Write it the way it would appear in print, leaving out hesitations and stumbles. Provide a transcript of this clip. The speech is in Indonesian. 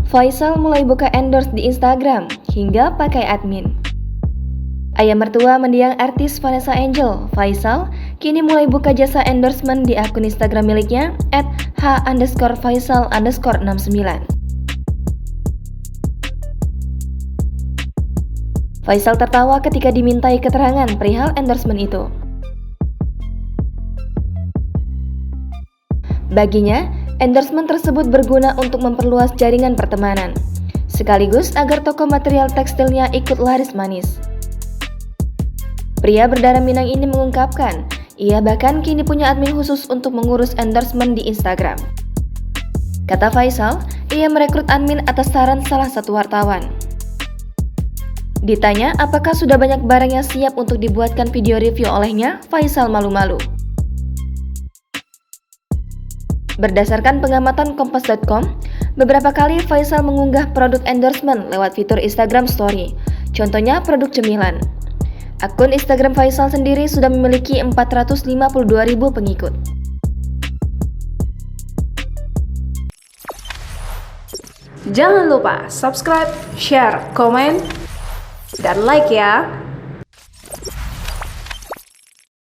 Faisal mulai buka endorse di Instagram hingga pakai admin. Ayah mertua mendiang artis Vanessa Angel, Faisal, kini mulai buka jasa endorsement di akun Instagram miliknya @h_faisal_69. Faisal tertawa ketika dimintai keterangan perihal endorsement itu. Baginya, endorsement tersebut berguna untuk memperluas jaringan pertemanan, sekaligus agar toko material tekstilnya ikut laris manis. Pria berdarah Minang ini mengungkapkan, ia bahkan kini punya admin khusus untuk mengurus endorsement di Instagram. Kata Faisal, ia merekrut admin atas saran salah satu wartawan. Ditanya apakah sudah banyak barang yang siap untuk dibuatkan video review olehnya, Faisal malu-malu. Berdasarkan pengamatan Kompas.com, beberapa kali Faisal mengunggah produk endorsement lewat fitur Instagram Story, contohnya produk cemilan. Akun Instagram Faisal sendiri sudah memiliki 452.000 pengikut. Jangan lupa subscribe, share, komen, dan like ya!